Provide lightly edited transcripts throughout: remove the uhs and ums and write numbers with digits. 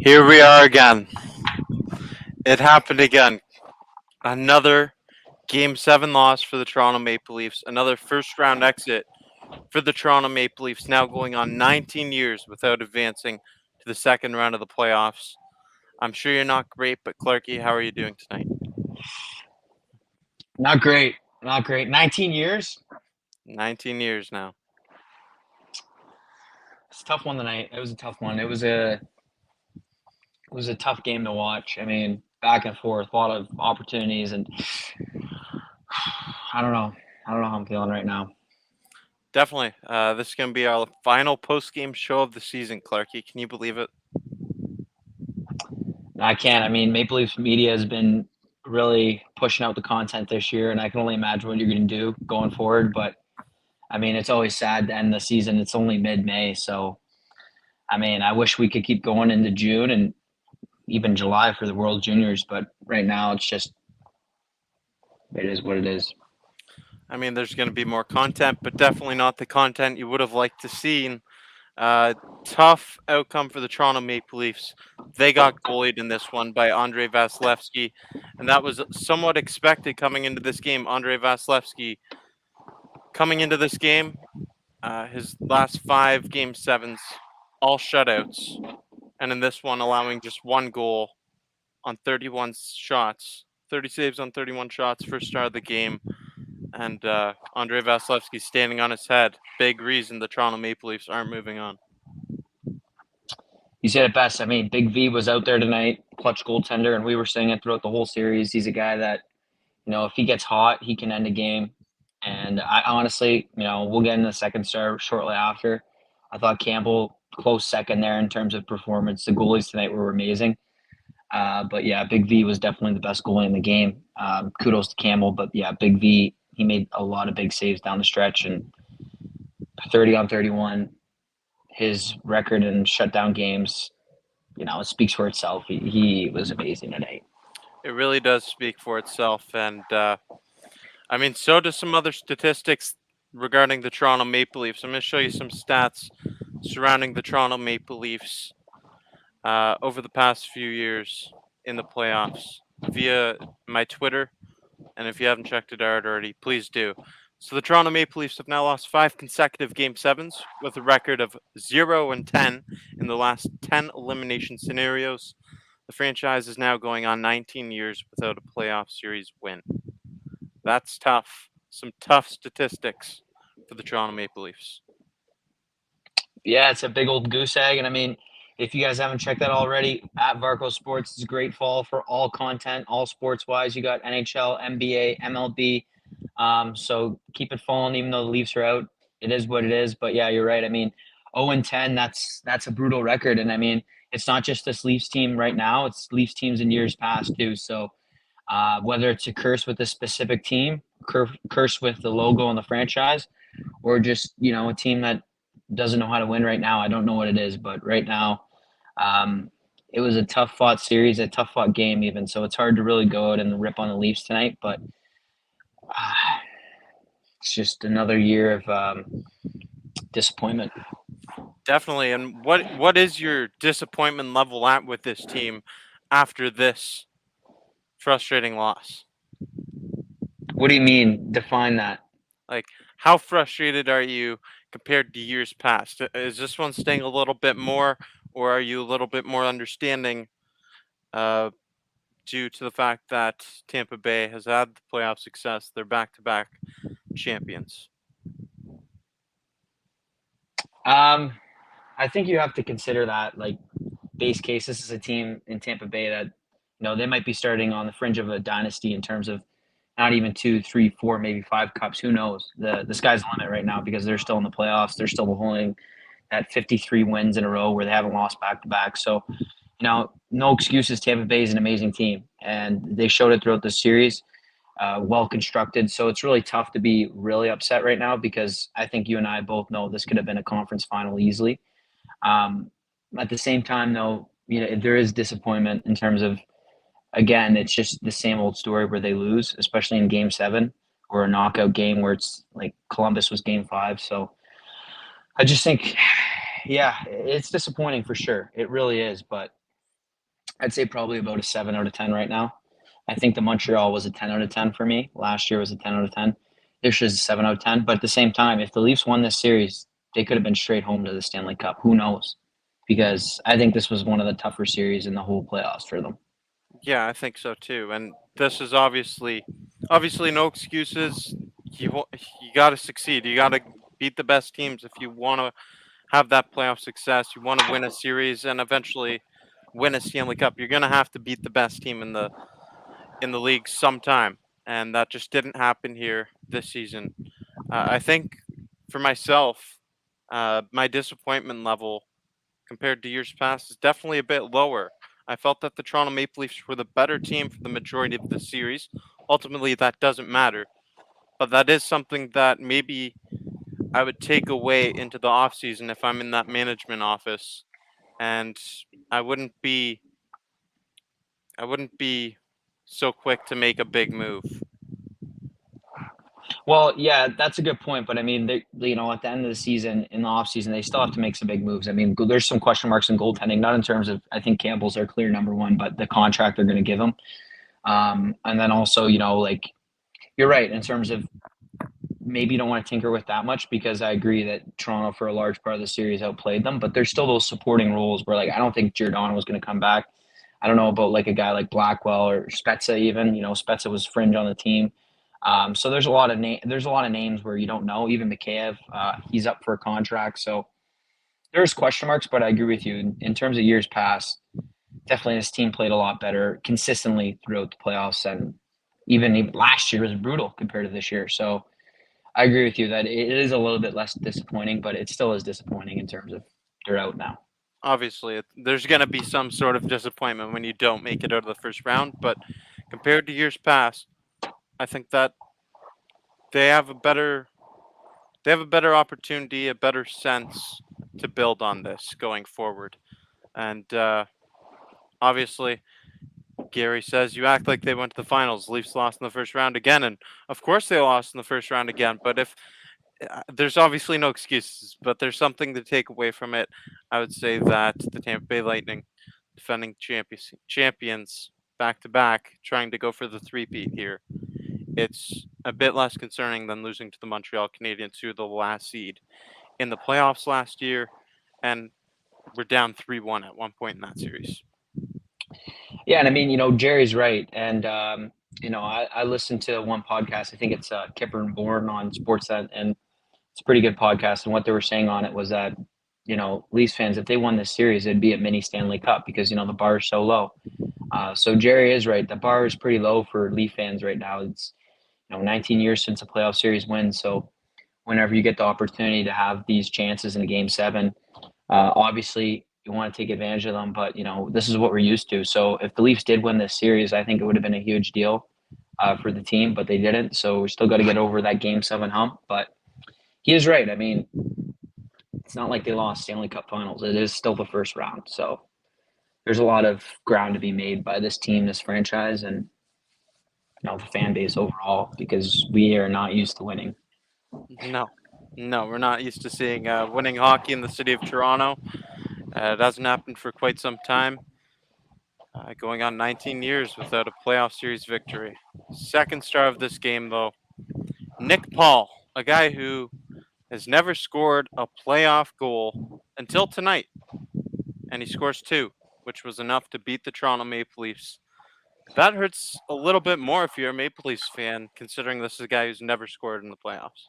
Here we are again. It happened again. Another Game 7 loss for the Toronto Maple Leafs. Another first round exit for the Toronto Maple Leafs, now going on 19 years without advancing to the second round of the playoffs. I'm sure you're not great, but Clarky, how are you doing tonight? Not great. Not great. 19 years? 19 years now. It's a tough one tonight. It was a tough one. It was a tough game to watch. I mean, back and forth, a lot of opportunities, and I don't know. I don't know how I'm feeling right now. Definitely. This is going to be our final post game show of the season, Clarky. Can you believe it? I can't. I mean, Maple Leafs media has been really pushing out the content this year, and I can only imagine what you're going to do going forward. But I mean, it's always sad to end the season. It's only mid-May, so I mean, I wish we could keep going into June and even July for the World Juniors, but right now it's just it is what it is. I mean, there's going to be more content, but definitely not the content you would have liked to see. Tough outcome for the Toronto Maple Leafs. They got goalied in this one by Andrei Vasilevsky, and that was somewhat expected coming into this game. Andrei Vasilevsky coming into this game, his last 5 Game 7s, all shutouts, and in this one allowing just one goal on 31 shots, 30 saves on 31 shots, first start of the game. And Andrei Vasilevsky standing on his head. Big reason the Toronto Maple Leafs aren't moving on. You said it best. I mean, Big V was out there tonight, clutch goaltender, and we were saying it throughout the whole series. He's a guy that, if he gets hot, he can end a game. And I honestly, we'll get into the second star shortly after. I thought Campbell close second there in terms of performance. The goalies tonight were amazing. But yeah, Big V was definitely the best goalie in the game. Kudos to Campbell, but yeah, Big V, he made a lot of big saves down the stretch, and 30 on 31, his record in shutdown games, it speaks for itself. He was amazing tonight. It really does speak for itself. And I mean, so do some other statistics regarding the Toronto Maple Leafs. I'm going to show you some stats surrounding the Toronto Maple Leafs over the past few years in the playoffs via my Twitter. And if you haven't checked it out already, please do. So the Toronto Maple Leafs have now lost 5 consecutive Game 7s with a record of 0-10 in the last 10 elimination scenarios. The franchise is now going on 19 years without a playoff series win. That's tough. Some tough statistics for the Toronto Maple Leafs. Yeah, it's a big old goose egg. And I mean, if you guys haven't checked that already, at Varco Sports is a great follow for all content, all sports wise. You got NHL, NBA, MLB. So keep it following, even though the Leafs are out. It is what it is. But yeah, you're right. I mean, 0-10, that's a brutal record. And I mean, it's not just this Leafs team right now, it's Leafs teams in years past too. So whether it's a curse with a specific team, curse with the logo and the franchise, or just, a team that doesn't know how to win right now. I don't know what it is, but right now, it was a tough fought series, a tough fought game even. So it's hard to really go out and rip on the Leafs tonight, but it's just another year of disappointment. Definitely. And what is your disappointment level at with this team after this frustrating loss? What do you mean? Define that. Like, how frustrated are you compared to years past? Is this one staying a little bit more, or are you a little bit more understanding uh, due to the fact that Tampa Bay has had the playoff success? They're back-to-back champions. I think you have to consider that like base case. This is a team in Tampa Bay that they might be starting on the fringe of a dynasty in terms of not even 2, 3, 4, maybe 5 cups. Who knows? The sky's the limit right now because they're still in the playoffs. They're still holding at 53 wins in a row where they haven't lost back to back. So, no excuses. Tampa Bay is an amazing team, and they showed it throughout the series. Well constructed. So it's really tough to be really upset right now because I think you and I both know this could have been a conference final easily. Um, at the same time, though, there is disappointment in terms of, again, it's just the same old story where they lose, especially in Game 7 or a knockout game where it's like Columbus was Game 5. So I just think, yeah, it's disappointing for sure. It really is. But I'd say probably about a 7 out of 10 right now. I think the Montreal was a 10 out of 10 for me. Last year was a 10 out of 10. This year's a 7 out of 10. But at the same time, if the Leafs won this series, they could have been straight home to the Stanley Cup. Who knows? Because I think this was one of the tougher series in the whole playoffs for them. Yeah, I think so too. And this is obviously no excuses. You got to succeed. You got to beat the best teams if you want to have that playoff success. You want to win a series and eventually win a Stanley Cup. You're going to have to beat the best team in the league sometime, and that just didn't happen here this season. I think for myself, my disappointment level compared to years past is definitely a bit lower. I felt that the Toronto Maple Leafs were the better team for the majority of the series. Ultimately, that doesn't matter, but that is something that maybe I would take away into the offseason if I'm in that management office, and I wouldn't be I wouldn't be so quick to make a big move. Well, yeah, that's a good point. But I mean, at the end of the season, in the offseason, they still have to make some big moves. I mean, there's some question marks in goaltending, not in terms of, I think Campbell's their clear number one, but the contract they're going to give him. And then also, like, you're right in terms of maybe you don't want to tinker with that much because I agree that Toronto for a large part of the series outplayed them, but there's still those supporting roles where like I don't think Giordano was going to come back. I don't know about like a guy like Blackwell or Spezza even. Spezza was fringe on the team. So there's a lot of names where you don't know. Even Mikheyev, he's up for a contract. So there's question marks, but I agree with you in terms of years past. Definitely, this team played a lot better consistently throughout the playoffs, and even last year was brutal compared to this year. So I agree with you that it is a little bit less disappointing, but it still is disappointing in terms of they're out now. Obviously, there's going to be some sort of disappointment when you don't make it out of the first round, but compared to years past, I think that they have a better they have a better opportunity, a better sense to build on this going forward. And obviously, Gary says you act like they went to the finals. Leafs lost in the first round again, and of course they lost in the first round again. But if there's obviously no excuses, but there's something to take away from it, I would say that the Tampa Bay Lightning, defending champions back to back, trying to go for the three-peat here, it's a bit less concerning than losing to the Montreal Canadiens, who are the last seed in the playoffs last year, and we're down 3-1 at one point in that series. Yeah, and I mean, Jerry's right, and I listened to one podcast. I think it's Kipper and Bourne on Sportsnet, and it's a pretty good podcast. And what they were saying on it was that Leafs fans, if they won this series, it'd be a mini Stanley Cup because the bar is so low. So Jerry is right. The bar is pretty low for Leaf fans right now. It's 19 years since a playoff series win. So whenever you get the opportunity to have these chances in a game seven, obviously you want to take advantage of them. But this is what we're used to. So if the Leafs did win this series, I think it would have been a huge deal for the team, but they didn't. So we still got to get over that game seven hump. But he is right. I mean, it's not like they lost Stanley Cup Finals. It is still the first round. So there's a lot of ground to be made by this team, this franchise, and the fan base overall because we are not used to winning. No, no, we're not used to seeing winning hockey in the city of Toronto. It hasn't happened for quite some time, going on 19 years without a playoff series victory. Second star of this game, though, Nick Paul, a guy who has never scored a playoff goal until tonight, and he scores two, which was enough to beat the Toronto Maple Leafs. That hurts a little bit more if you're a Maple Leafs fan, considering this is a guy who's never scored in the playoffs.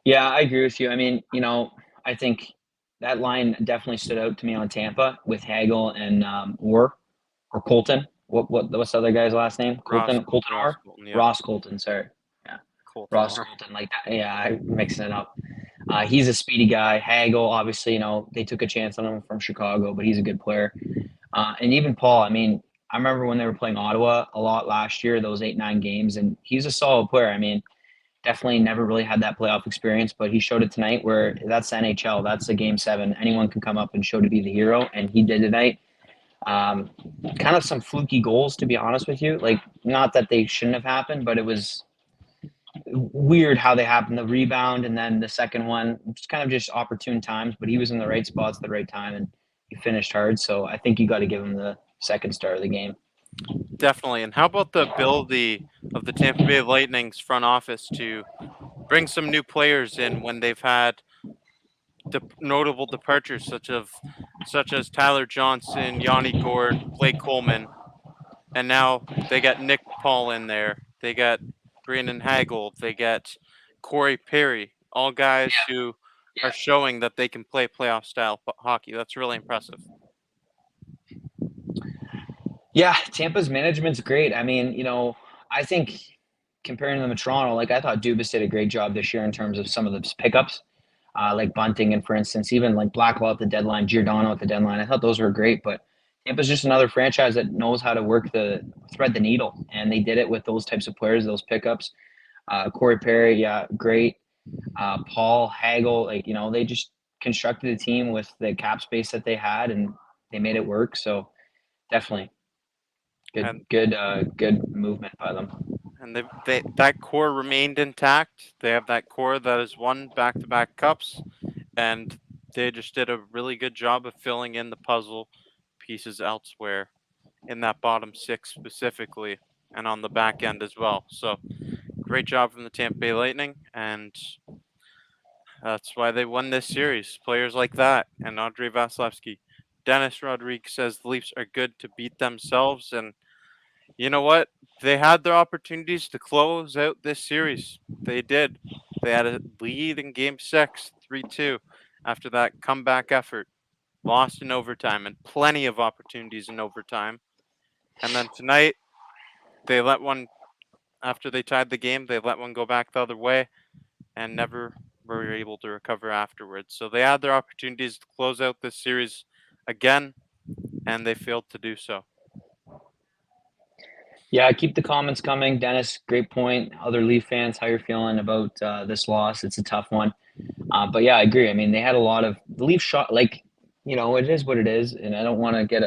Yeah, I agree with you. I mean, I think that line definitely stood out to me on Tampa with Hagel and or Colton. What's the other guy's last name? Colton Ross Orr? Colton, yeah, Ross Colton, sorry. Yeah. Colton Ross Orr. Colton, like that. Yeah, I'm mixing it up. He's a speedy guy. Hagel, obviously, they took a chance on him from Chicago, but he's a good player. And even Paul, I mean, I remember when they were playing Ottawa a lot last year, those 8-9 games, and he's a solid player. I mean, definitely never really had that playoff experience, but he showed it tonight where that's NHL. That's a game seven. Anyone can come up and show to be the hero, and he did tonight. Um, Kind of some fluky goals, to be honest with you. Like, not that they shouldn't have happened, but it was weird how they happened. The rebound and then the second one, just kind of just opportune times, but he was in the right spots at the right time, and he finished hard. So I think you got to give him the second star of the game. Definitely. And how about the ability of the Tampa Bay Lightning's front office to bring some new players in when they've had notable departures such as Tyler Johnson, Yanni Gord, Blake Coleman, and now they got Nick Paul in there. They got Brandon Hagel. They got Corey Perry. All guys who are showing that they can play playoff style hockey. That's really impressive. Yeah, Tampa's management's great. I mean, I think comparing them to Toronto, like I thought Dubas did a great job this year in terms of some of the pickups, like Bunting and for instance, even like Blackwell at the deadline, Giordano at the deadline. I thought those were great, but Tampa's just another franchise that knows how to thread the needle, and they did it with those types of players, those pickups. Corey Perry, yeah, great. Paul Hagel, like they just constructed a team with the cap space that they had, and they made it work. So definitely. And Good movement by them. and they that core remained intact. They have that core that has won back-to-back cups, and they just did a really good job of filling in the puzzle pieces elsewhere in that bottom six specifically, and on the back end as well. So great job from the Tampa Bay Lightning, and that's why they won this series. Players like that and Andrei Vasilevsky. Dennis Rodriguez says the Leafs are good to beat themselves, and you know what? They had their opportunities to close out this series. They did. They had a lead in Game 6, 3-2, after that comeback effort. Lost in overtime and plenty of opportunities in overtime. And then tonight, they let one, after they tied the game, they let one go back the other way and never were able to recover afterwards. So they had their opportunities to close out this series again, and they failed to do so. Yeah, keep the comments coming, Dennis. Great point. Other Leaf fans, how you're feeling about this loss? It's a tough one, but yeah, I agree. I mean, they had a lot of the Leaf shot. Like, it is what it is, and I don't want to get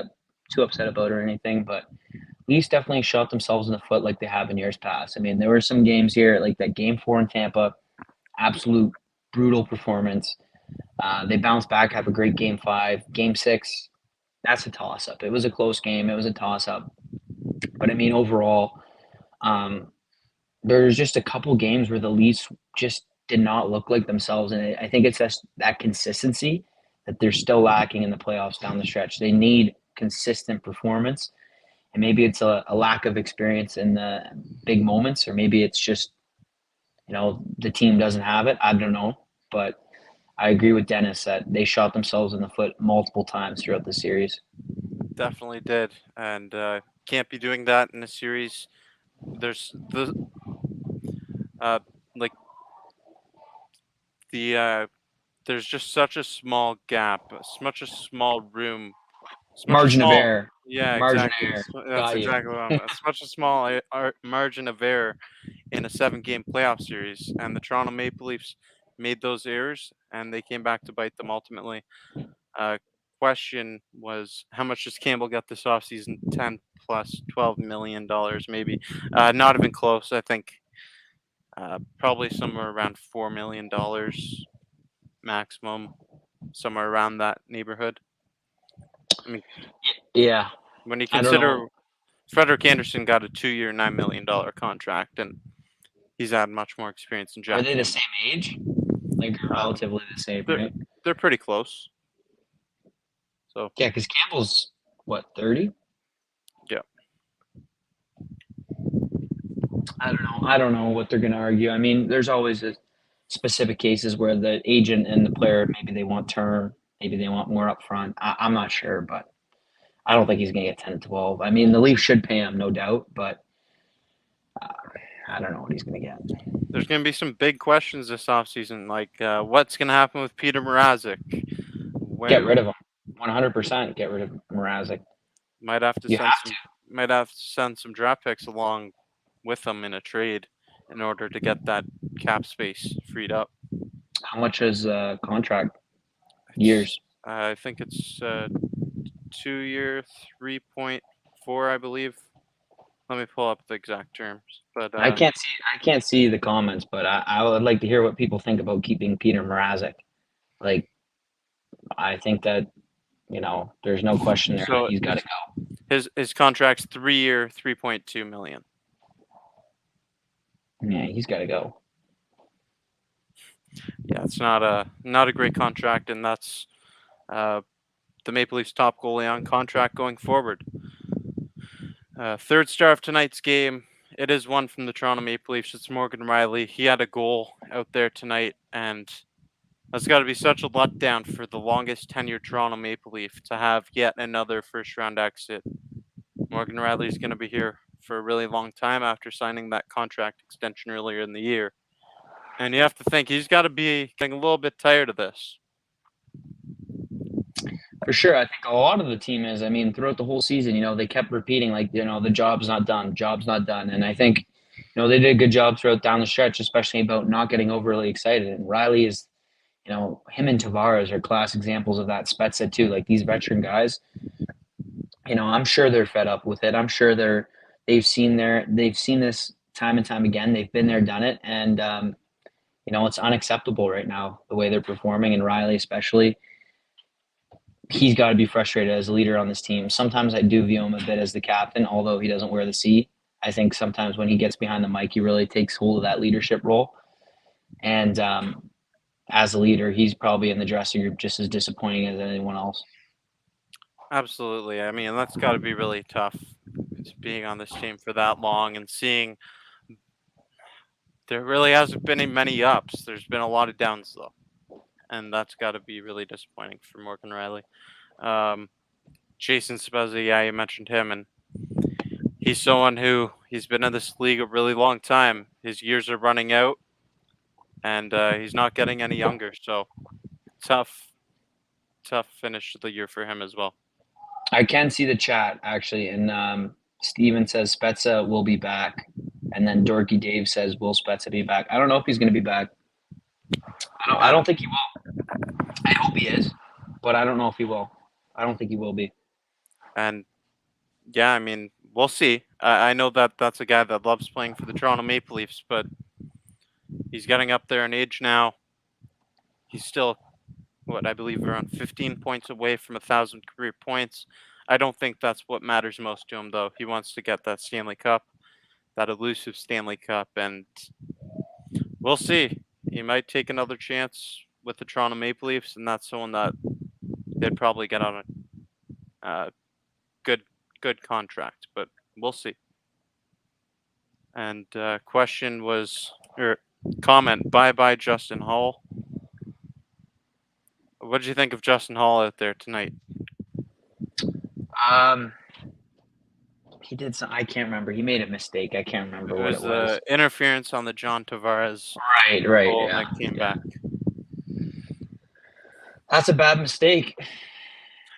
too upset about it or anything. But Leafs definitely shot themselves in the foot like they have in years past. I mean, there were some games here, like that Game 4 in Tampa, absolute brutal performance. They bounced back, have a great Game 5, Game 6. That's a toss up. It was a close game. It was a toss up. But I mean, overall, um, there's just a couple games where the Leafs just did not look like themselves, and I think it's just that consistency that they're still lacking in the playoffs down the stretch. They need consistent performance, and maybe it's a lack of experience in the big moments, or maybe it's just the team doesn't have it. I don't know, but I agree with Dennis that they shot themselves in the foot multiple times throughout the series. Definitely did, and can't be doing that in a series. There's the uh, like the there's just such a small gap, such a small room, such a Margin of small. error. Yeah, Margin of exactly. error. That's Got you. exactly what it's such a small margin of error in a 7-game playoff series, and the Toronto Maple Leafs made those errors, and they came back to bite them ultimately. Uh, Question was how much does Campbell get this offseason? 10 plus $12 million, maybe. Not even close. I think probably somewhere around $4 million maximum, somewhere around that neighborhood. I mean, Yeah, when you I don't know. consider Frederick Anderson got a 2-year, $9 million contract, and he's had much more experience than Are Jack they the Campbell. same age? Like Uh, relatively the same, they're right? they're pretty close. So Yeah, because Campbell's what 30? yeah, I don't know. I don't know what they're going to argue. I mean, there's always specific cases where the agent and the player maybe they want term, maybe they want more upfront. I'm not sure, but I don't think he's going to get 10 to 12. I mean, the Leafs should pay him, no doubt, but uh, I don't know what he's going to get. there's going to be some big questions this offseason, like what's going to happen with Peter Mrazek. Get Where rid of him. 100% get rid of Mrazek. might have to You send have to. some might have to send some draft picks along with them in a trade in order to get that cap space freed up. How much is contract? It's Years. I think it's 2-year, 3.4, I believe. Let me pull up the exact terms. But I can't see the comments, but I would like to hear what people think about keeping Peter Mrazek. Like, I think that there's no question there that So he's got to go. his contract's 3-year, $3.2 million. Yeah, he's got to go. Yeah, it's not a great contract, and that's the Maple Leafs' top goalie on contract going forward. Third star of tonight's game. It is one from the Toronto Maple Leafs. It's Morgan Rielly. He had a goal out there tonight, and that's got to be such a letdown for the longest tenured Toronto Maple Leaf to have yet another first round exit. Morgan Rielly is going to be here for a really long time after signing that contract extension earlier in the year. And you have to think he's got to be getting a little bit tired of this. For sure. I think a lot of the team is. I mean, throughout the whole season, they kept repeating, like, the job's not done, job's not done. And I think, they did a good job throughout down the stretch, especially about not getting overly excited. And Riley is, him and Tavares are class examples of that. Spezza too, like these veteran guys, I'm sure they're fed up with it. I'm sure they've seen this time and time again. They've been there, done it. And, it's unacceptable right now, the way they're performing, and Riley especially. He's got to be frustrated as a leader on this team. Sometimes I do view him a bit as the captain, although he doesn't wear the C. I think sometimes when he gets behind the mic, he really takes hold of that leadership role. And as a leader, he's probably in the dressing room just as disappointing as anyone else. Absolutely. I mean, that's got to be really tough, being on this team for that long and seeing there really hasn't been many ups. There's been a lot of downs, though. And that's got to be really disappointing for Morgan Rielly. Jason Spezza, yeah, you mentioned him, and he's someone he's been in this league a really long time. His years are running out, and he's not getting any younger. So tough finish to the year for him as well. I can see the chat actually, and Steven says Spezza will be back, and then Dorky Dave says, "Will Spezza be back?" I don't know if he's going to be back. I don't think he will. I hope he is, but I don't know if he will. I don't think he will be. And yeah, I mean, we'll see. I know that that's a guy that loves playing for the Toronto Maple Leafs, but he's getting up there in age now. He's still, I believe, around 15 points away from 1,000 career points. I don't think that's what matters most to him, though. He wants to get that Stanley Cup, that elusive Stanley Cup, and we'll see. He might take another chance with the Toronto Maple Leafs, and that's someone that they'd probably get on a good contract, but we'll see. And question was, or comment, bye Justin Hall. What did you think of Justin Hall out there tonight? He did some. I can't remember. He made a mistake. I can't remember what it was. The interference on the John Tavares Right. goal Yeah. that came back. That's a bad mistake.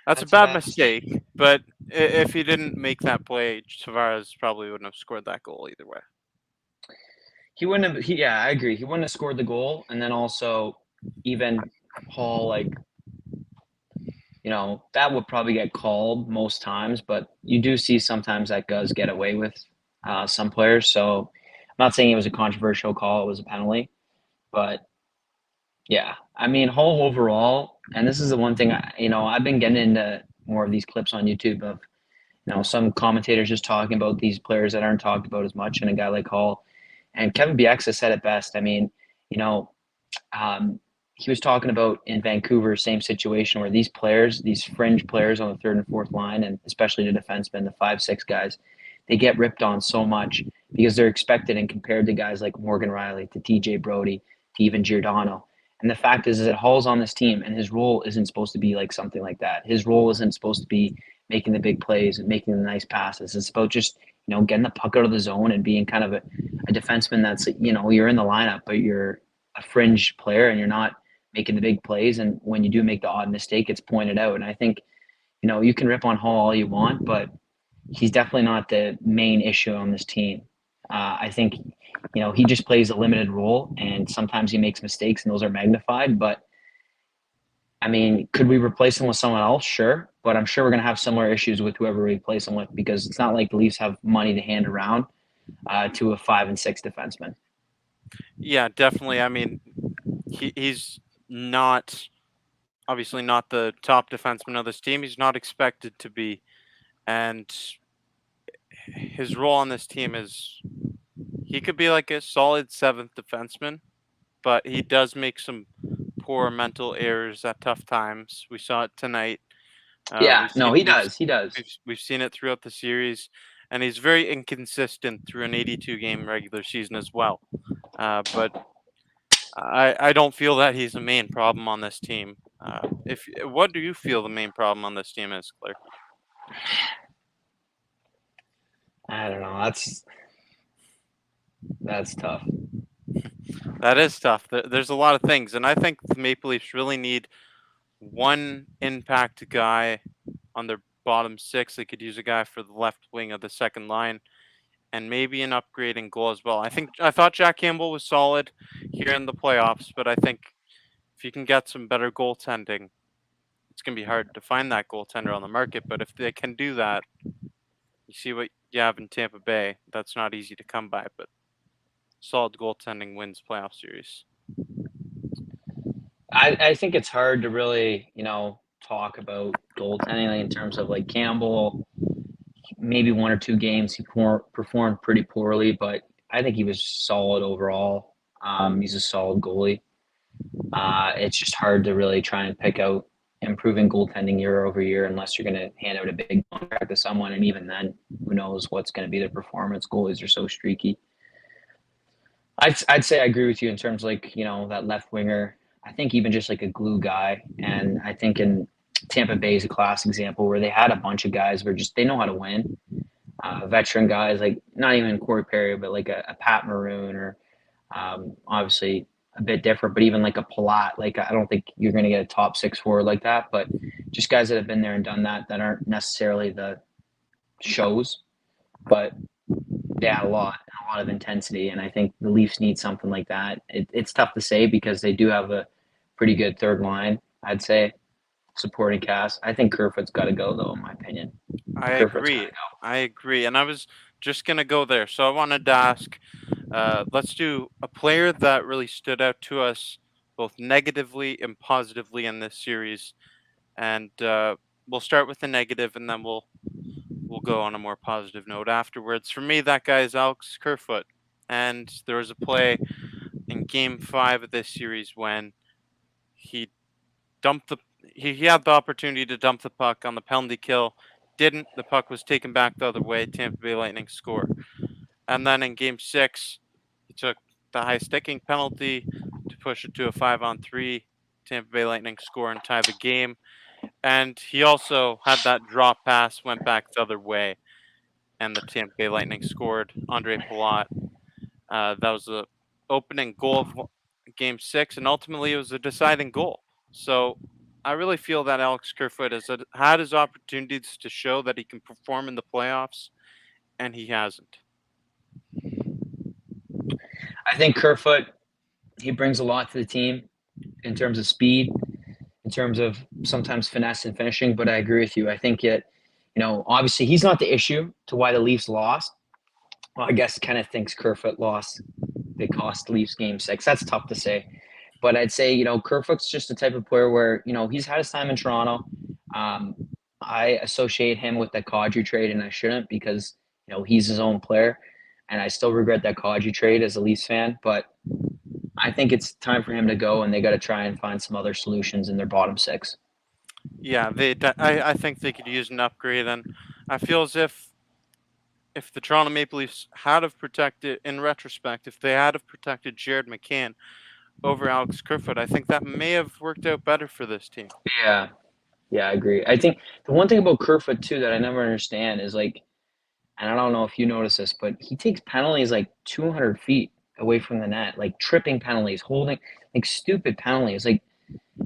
That's a bad mistake, but if he didn't make that play, Tavares probably wouldn't have scored that goal either way. He wouldn't have. Yeah, I agree. He wouldn't have scored the goal, and then also, even Hall, that would probably get called most times, but you do see sometimes that does get away with some players. So I'm not saying it was a controversial call; it was a penalty, but yeah, I mean Hall overall, and this is the one thing I've been getting into more of these clips on YouTube of some commentators just talking about these players that aren't talked about as much, and a guy like Hall. And Kevin Bieksa said it best. I mean, he was talking about in Vancouver, same situation where these players, these fringe players on the third and fourth line, and especially the defensemen, the 5-6 guys, they get ripped on so much because they're expected and compared to guys like Morgan Rielly, to TJ Brody, to even Giordano. And the fact is that Hall's on this team, and his role isn't supposed to be like something like that. His role isn't supposed to be making the big plays and making the nice passes. It's about just getting the puck out of the zone and being kind of a defenseman that's you're in the lineup, but you're a fringe player and you're not making the big plays. And when you do make the odd mistake, it's pointed out. And I think you can rip on Hall all you want, but he's definitely not the main issue on this team. I think he just plays a limited role, and sometimes he makes mistakes, and those are magnified. But I mean, could we replace him with someone else? Sure. But I'm sure we're going to have similar issues with whoever we replace him with, because it's not like the Leafs have money to hand around to a 5 and 6 defenseman. Yeah, definitely. I mean, he's not obviously not the top defenseman of this team. He's not expected to be, and his role on this team is he could be like a solid seventh defenseman, but he does make some poor mental errors at tough times. We saw it tonight. Yeah, We've no, seen he does. He does. we've seen it throughout the series, and he's very inconsistent through an 82 game regular season as well. But I don't feel that he's the main problem on this team. If what do you feel the main problem on this team is, Claire? I don't know. That's tough. That is tough. There's a lot of things, and I think the Maple Leafs really need one impact guy on their bottom six. They could use a guy for the left wing of the second line, and maybe an upgrade in goal as well. I thought Jack Campbell was solid here in the playoffs, but I think if you can get some better goaltending, it's gonna be hard to find that goaltender on the market. But if they can do that, you see what you have in Tampa Bay. That's not easy to come by, but solid goaltending wins playoff series. I think it's hard to really, talk about goaltending in terms of like Campbell. Maybe one or two games he performed pretty poorly, but I think he was solid overall. He's a solid goalie. It's just hard to really try and pick out improving goaltending year over year unless you're going to hand out a big contract to someone, and even then, who knows what's going to be their performance? Goalies are so streaky. I'd say I agree with you in terms of like that left winger. I think even just like a glue guy, and I think in Tampa Bay is a class example where they had a bunch of guys where just they know how to win. Veteran guys like not even Corey Perry, but like a Pat Maroon or obviously a bit different, but even like a Palat. Like I don't think you're going to get a top six forward like that, but just guys that have been there and done that aren't necessarily the shows, but they add a lot of intensity, and I think the Leafs need something like that. It's tough to say because they do have a pretty good third line. I'd say supporting cast. I think Kerfoot's got to go though, in my opinion. I Kerfoot's got to agree. go. I agree, and I was just gonna go there. So I wanted to ask, let's do a player that really stood out to us, both negatively and positively in this series, and we'll start with the negative, and then we'll go on a more positive note afterwards. For me, that guy is Alex Kerfoot, and there was a play in Game 5 of this series when he dumped the he had the opportunity to dump the puck on the penalty kill, didn't. The puck was taken back the other way. Tampa Bay Lightning score, and then in Game 6, he took the high sticking penalty to push it to a 5-on-3. Tampa Bay Lightning score and tie the game. And he also had that drop pass, went back the other way, and the Tampa Bay Lightning scored. Andre Palat. That was the opening goal of Game 6, and ultimately it was a deciding goal. So I really feel that Alex Kerfoot has had his opportunities to show that he can perform in the playoffs, and he hasn't. I think Kerfoot he brings a lot to the team in terms of speed, in terms of sometimes finesse and finishing. But I agree with you. I think it, obviously he's not the issue to why the Leafs lost. Well, I guess kind of thinks Kerfoot lost. They cost Leafs Game 6. That's tough to say. But I'd say, Kerfoot's just the type of player where, he's had his time in Toronto. Um, I associate him with that Kadri trade, and I shouldn't because, he's his own player. And I still regret that Kadri trade as a Leafs fan. But I think it's time for him to go, and they got to try and find some other solutions in their bottom six. Yeah, I think they could use an upgrade, and I feel as if the Toronto Maple Leafs had have protected, in retrospect, if they had have protected Jared McCann over Alex Kerfoot, I think that may have worked out better for this team. Yeah. Yeah, I agree. I think the one thing about Kerfoot, too, that I never understand is like, and I don't know if you notice this, but he takes penalties like 200 feet away from the net, like tripping penalties, holding like stupid penalties. Like,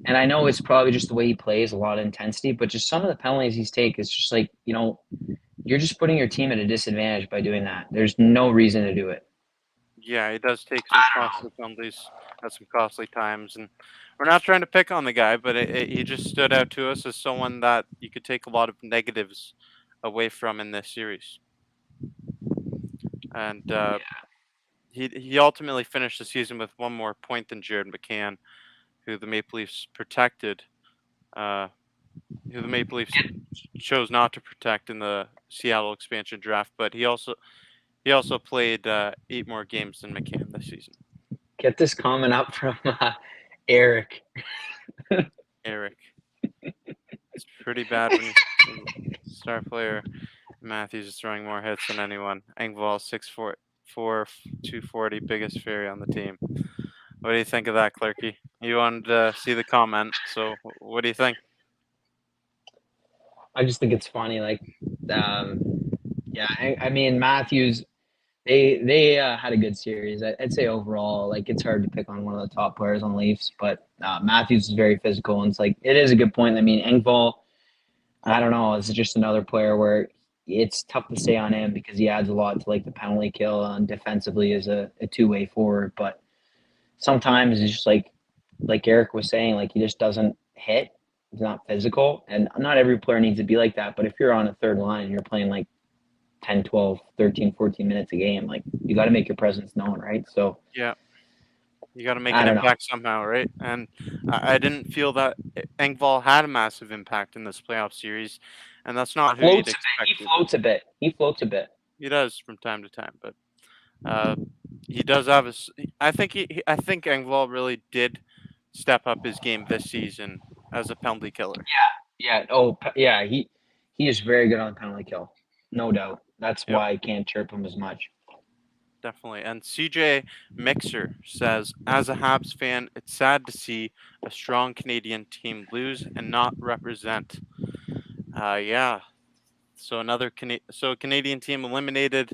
and I know it's probably just the way he plays, a lot of intensity, but just some of the penalties he's take is just like, you're just putting your team at a disadvantage by doing that. There's no reason to do it. Yeah, he does take I some don't know. costly penalties at some costly times, and we're not trying to pick on the guy, but he just stood out to us as someone that you could take a lot of negatives away from in this series. And he ultimately finished the season with one more point than Jared McCann, who the Maple Leafs protected uh, who the Maple Leafs chose not to protect in the Seattle expansion draft, but he also played 8 more games than McCann this season. Get this comment up from Eric. Eric, it's pretty bad when you star player Matthews is throwing more hits than anyone. Engvall 6'4", 240, biggest fairy on the team. What do you think of that, Clerky? You wanted to see the comment, so what do you think? I just think it's funny. Like, um, yeah, I mean Matthews. They had a good series. I'd say overall, like it's hard to pick on one of the top players on the Leafs, but Matthews is very physical, and it's like it is a good point. I mean, Engvall, I don't know, is just another player where it's tough to say on him because he adds a lot to like the penalty kill and defensively is a two-way forward. But sometimes it's just like Eric was saying, like he just doesn't hit. He's not physical, and not every player needs to be like that. But if you're on a third line and you're playing like 10, 12, 13, 14 minutes a game, like you got to make your presence known, right? So Yeah, you got to make I an don't know. impact somehow, right? And I didn't feel that Engvall had a massive impact in this playoff series, and that's not who you'd Floats a bit. He expect. floats a bit. He floats a bit. He does from time to time, but uh, he does have I think I think Engvall really did step up his game this season as a penalty killer. Yeah. Oh, yeah. He is very good on penalty kill, no doubt. That's Yep, why I can't chirp him as much. definitely. And CJ Mixer says, as a Habs fan, it's sad to see a strong Canadian team lose and not represent. Yeah. So so Canadian team eliminated.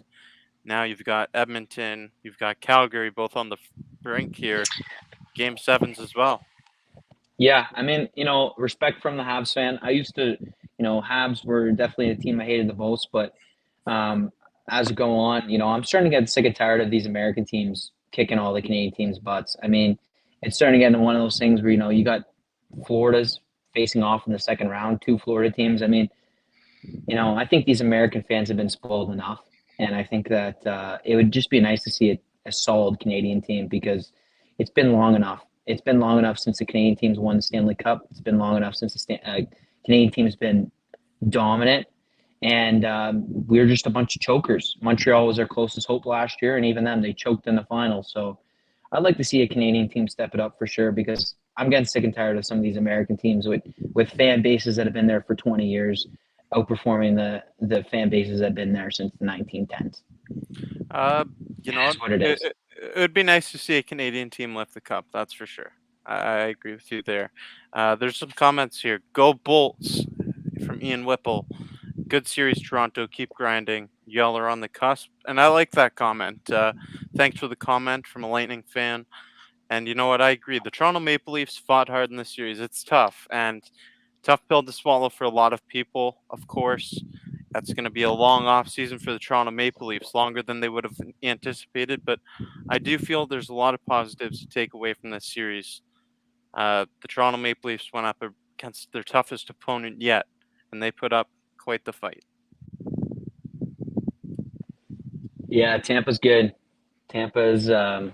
Now you've got Edmonton, you've got Calgary, both on the brink here. Game sevens as well. Yeah, I mean, respect from the Habs fan. I used to, Habs were definitely a team I hated the most, but as it go on, I'm starting to get sick and tired of these American teams kicking all the Canadian teams' butts. I mean, it's starting to get into one of those things where you got Florida's facing off in the second round, two Florida teams. I mean, I think these American fans have been spoiled enough, and I think that it would just be nice to see a solid Canadian team because it's been long enough. It's been long enough since the Canadian teams won the Stanley Cup. It's been long enough since the Canadian team's been dominant, and we're just a bunch of chokers. Montreal was our closest hope last year, and even then they choked in the finals. So I'd like to see a Canadian team step it up for sure because I'm getting sick and tired of some of these American teams with fan bases that have been there for 20 years, outperforming the fan bases that have been there since the 1910s. Uh, you It know, is what it it, is. it, it would be nice to see a Canadian team lift the cup. That's for sure. I agree with you there. There's some comments here. Go Bolts from Ian Whipple. Good series, Toronto. Keep grinding. Y'all are on the cusp. And I like that comment. Thanks for the comment from a Lightning fan. And you know what? I agree. The Toronto Maple Leafs fought hard in this series. It's tough and tough pill to swallow for a lot of people, of course. That's going to be a long off season for the Toronto Maple Leafs, longer than they would have anticipated. But I do feel there's a lot of positives to take away from this series. The Toronto Maple Leafs went up against their toughest opponent yet, and they put up quite the fight. Yeah, Tampa's good. Tampa's they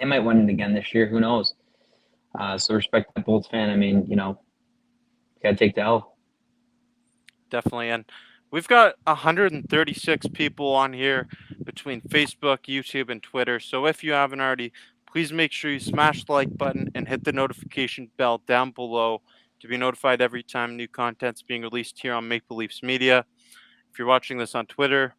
might win it again this year. Who knows? So respect the Bolts fan. I mean, gotta take the L. Definitely. And we've got 136 people on here between Facebook, YouTube, and Twitter. So if you haven't already, please make sure you smash the like button and hit the notification bell down below to be notified every time new content's being released here on Maple Leafs Media. If you're watching this on Twitter,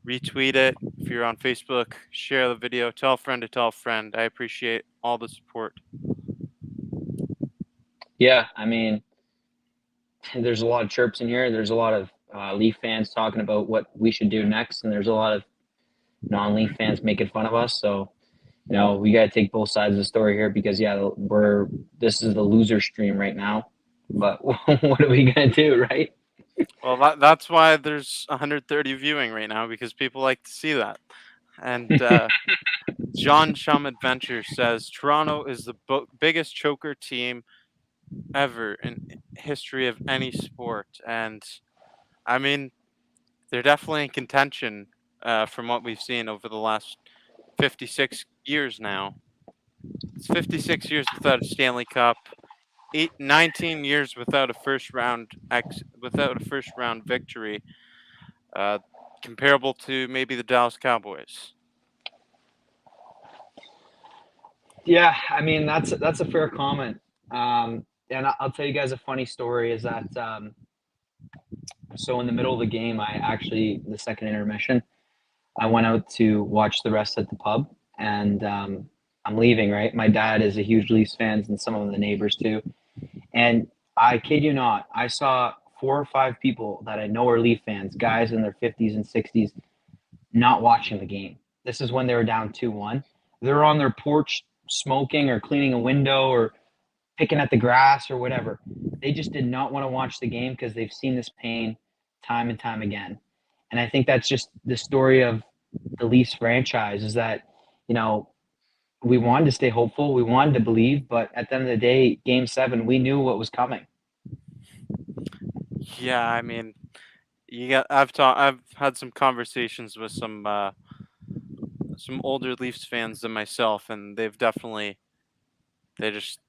retweet it. If you're on Facebook, share the video. Tell a friend to tell a friend. I appreciate all the support. Yeah, I mean, there's a lot of chirps in here. There's a lot of Leaf fans talking about what we should do next, and there's a lot of non-Leaf fans making fun of us. So, we got to take both sides of the story here because, yeah, this is the loser stream right now. But what are we gonna do, right? Well, that's why there's 130 viewing right now because people like to see that. And John Chum Adventure says Toronto is the biggest choker team ever in history of any sport, and I mean they're definitely in contention from what we've seen over the last 56 years now. It's 56 years without a Stanley Cup. 19 years without a first round victory, uh, comparable to maybe the Dallas Cowboys. Yeah, I mean that's a fair comment. And I'll tell you guys a funny story. Is that so in the middle of the game, the second intermission, I went out to watch the rest at the pub, and I'm leaving. Right, my dad is a huge Leafs fan, and some of the neighbors too. And I kid you not, I saw 4 or 5 people that I know are Leaf fans, guys in their 50s and 60s, not watching the game. This is when they were down 2-1. They're on their porch smoking or cleaning a window or picking at the grass or whatever. They just did not want to watch the game because they've seen this pain time and time again. And I think that's just the story of the Leafs franchise is that, you know, we wanted to stay hopeful, we wanted to believe, but at the end of the day, game 7, we knew what was coming. Yeah, I mean, I've had some conversations with some older Leafs fans than myself, and they just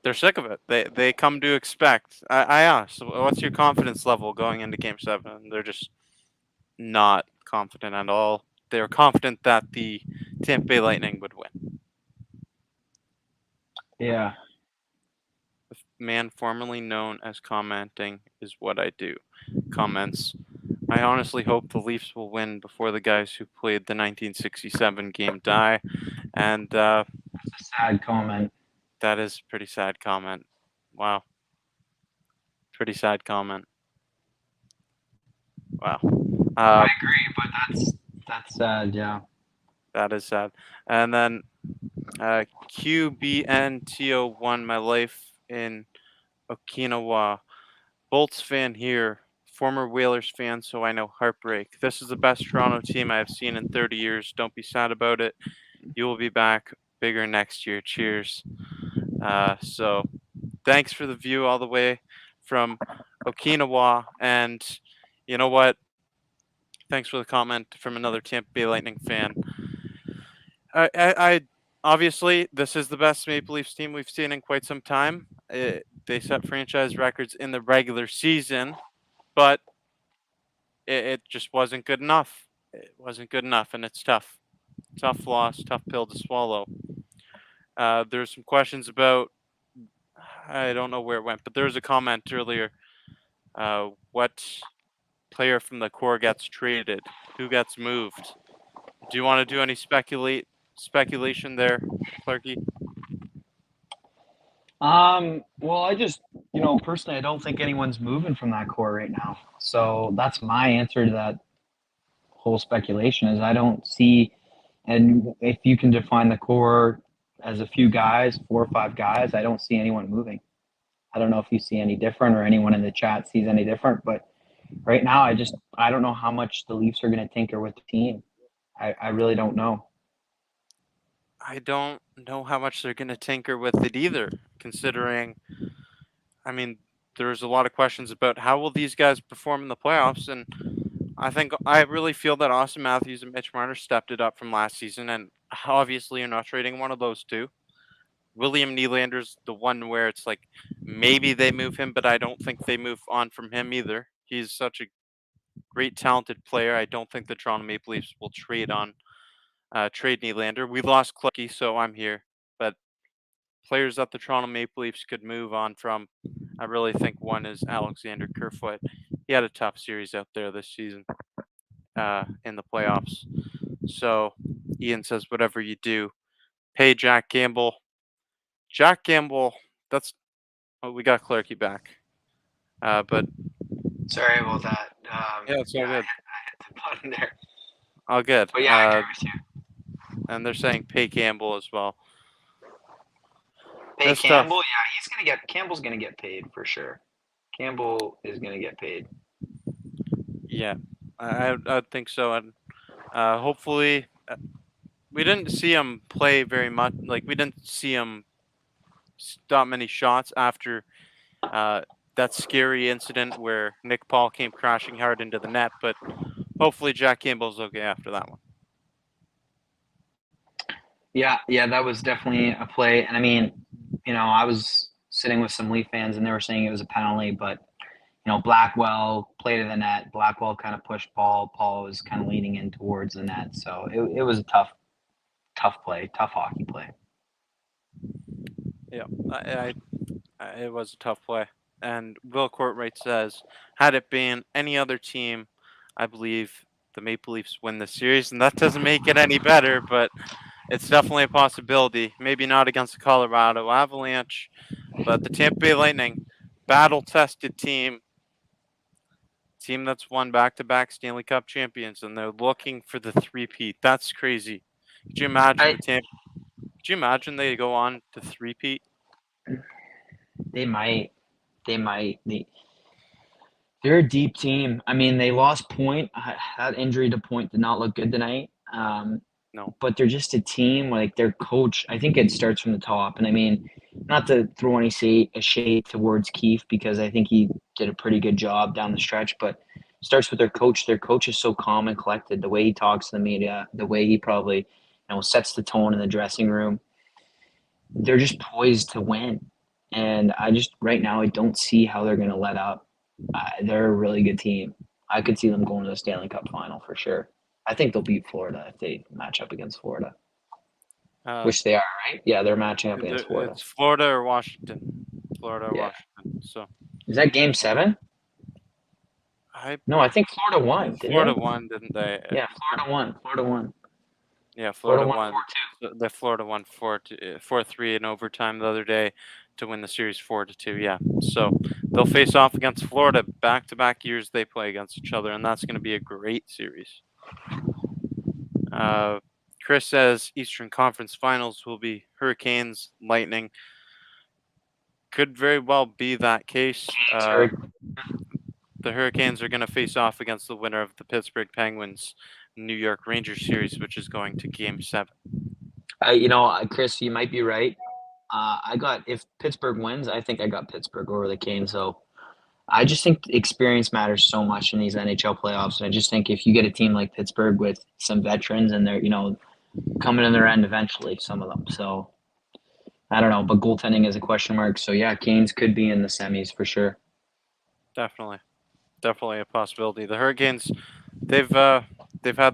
they're sick of it. They come to expect. I asked, what's your confidence level going into Game 7? They're just not confident at all. They were confident that the Tampa Bay Lightning would win. Yeah. The man formerly known as commenting is what I do. Comments. I honestly hope the Leafs will win before the guys who played the 1967 game die, and Sad comment. that is a pretty sad comment. Wow, pretty sad comment. Wow. I Uh, agree, but that's sad. Yeah. that is sad. And then QBNTO1, my life in Okinawa. Bolts fan here, former Whalers fan, so I know heartbreak. This is the best Toronto team I have seen in 30 years. Don't be sad about it. You will be back bigger next year. Cheers. So thanks for the view all the way from Okinawa. And you know what? Thanks for the comment from another Tampa Bay Lightning fan. I obviously this is the best Maple Leafs team we've seen in quite some time. They set franchise records in the regular season, but it just wasn't good enough. It wasn't good enough, and it's tough. Tough loss, tough pill to swallow. There's some questions about, I don't know where it went, but there was a comment earlier. What player from the core gets traded? Who gets moved? Do you want to do any speculation there, Clarky? Well, personally, I don't think anyone's moving from that core right now. So that's my answer to that whole speculation is I don't see, and if you can define the core as a few guys, 4 or 5 guys, I don't see anyone moving. I don't know if you see any different or anyone in the chat sees any different, but right now, I don't know how much the Leafs are going to tinker with the team. I really don't know. I don't know how much they're going to tinker with it either, considering, I mean, there's a lot of questions about how will these guys perform in the playoffs, and I really feel that Austin Matthews and Mitch Marner stepped it up from last season, and obviously you're not trading one of those two. William Nylander's the one where it's like maybe they move him, but I don't think they move on from him either. He's such a great, talented player. I don't think the Toronto Maple Leafs will trade Nylander. We lost Clucky, so I'm here. But players that the Toronto Maple Leafs could move on from, I really think one is Alexander Kerfoot. He had a tough series out there this season in the playoffs. So Ian says, whatever you do, pay Jack Campbell. Jack Campbell, that's, oh, we got Clarky back. But Sorry about that. yeah, it's all good. I hit the button there. All good. But yeah, I agree with you. And they're saying pay Campbell as well. Pay That's Campbell, tough. yeah, Campbell's gonna get paid for sure. Campbell is gonna get paid. Yeah, I think so. And hopefully, we didn't see him play very much. Like, we didn't see him stop many shots after that scary incident where Nick Paul came crashing hard into the net. But hopefully, Jack Campbell's okay after that one. Yeah, that was definitely a play. And I mean, I was sitting with some Leaf fans, and they were saying it was a penalty, but Blackwell played to the net. Blackwell kind of pushed Paul. Paul was kind of leaning in towards the net, so it was a tough play, tough hockey play. Yeah, it was a tough play. And Will Courtwright says, had it been any other team, I believe the Maple Leafs win the series, and that doesn't make it any better, but it's definitely a possibility. Maybe not against the Colorado Avalanche, but the Tampa Bay Lightning, battle-tested team that's won back-to-back Stanley Cup champions, and they're looking for the three-peat. That's crazy. Could you imagine I, the Tampa? Could you imagine they go on to three-peat? they might, they might. They're a deep team. I mean, they lost Point. That injury to Point did not look good tonight. No. But they're just a team. Like their coach, I think it starts from the top. And I mean, not to throw any shade towards Keefe because I think he did a pretty good job down the stretch, but it starts with their coach. Their coach is so calm and collected. The way he talks to the media, the way he probably sets the tone in the dressing room. They're just poised to win. And right now I don't see how they're going to let up. They're a really good team. I could see them going to the Stanley Cup final for sure. I think they'll beat Florida if they match up against Florida. Which they are, right? Yeah, they're matching up against Florida. It's Florida or Washington. Florida or Yeah. Washington. So Is that game 7? No, I think Florida won. Florida won, didn't they? Yeah, Florida won. Florida won. Yeah, Florida won won. 4-2. The Florida won 4-3 in overtime the other day to win the series 4-2. Yeah, so they'll face off against Florida back-to-back years they play against each other, and that's going to be a great series. Chris says Eastern Conference Finals will be Hurricanes, Lightning. Could very well be that case. The Hurricanes are going to face off against the winner of the Pittsburgh Penguins New York Rangers series, which is going to Game 7. Chris, you might be right. If Pittsburgh wins, I think I got Pittsburgh over the Canes. So I just think experience matters so much in these NHL playoffs. And I just think if you get a team like Pittsburgh with some veterans and they're, coming in their end eventually, some of them. So I don't know, but goaltending is a question mark. So yeah, Canes could be in the semis for sure. Definitely a possibility. The Hurricanes, they've had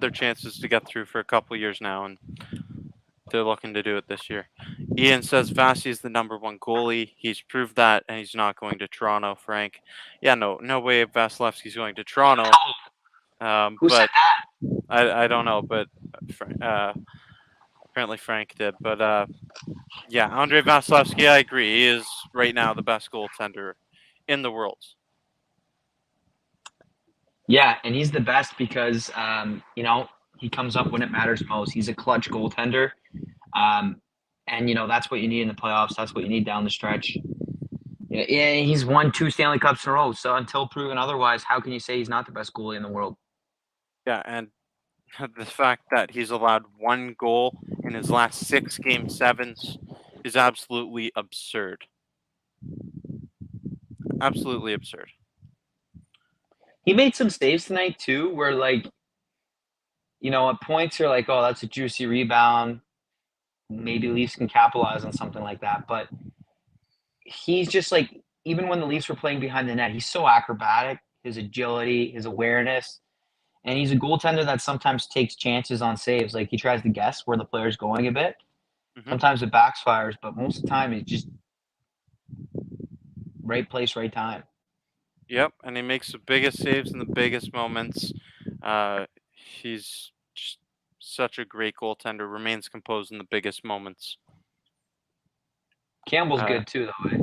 their chances to get through for a couple years now, and they're looking to do it this year. Ian says Vasi is the number 1 goalie. He's proved that, and he's not going to Toronto. Frank, yeah, no way Vasilevsky's going to Toronto. Who said that? I don't know, but apparently Frank did. But yeah, Andrei Vasilevsky, I agree. He is right now the best goaltender in the world. Yeah, and he's the best because he comes up when it matters most. He's a clutch goaltender, and that's what you need in the playoffs. That's what you need down the stretch. Yeah, he's won 2 Stanley Cups in a row. So until proven otherwise, how can you say he's not the best goalie in the world? Yeah, and the fact that he's allowed 1 goal in his last 6 Game 7s is absolutely absurd. Absolutely absurd. He made some saves tonight too, where at points you're like, oh, that's a juicy rebound. Maybe Leafs can capitalize on something like that. But he's just even when the Leafs were playing behind the net, he's so acrobatic, his agility, his awareness. And he's a goaltender that sometimes takes chances on saves. Like he tries to guess where the player's going a bit. Mm-hmm. Sometimes it backfires, but most of the time it's just right place, right time. Yep, and he makes the biggest saves in the biggest moments. He's just such a great goaltender, remains composed in the biggest moments. Campbell's good too, though, right?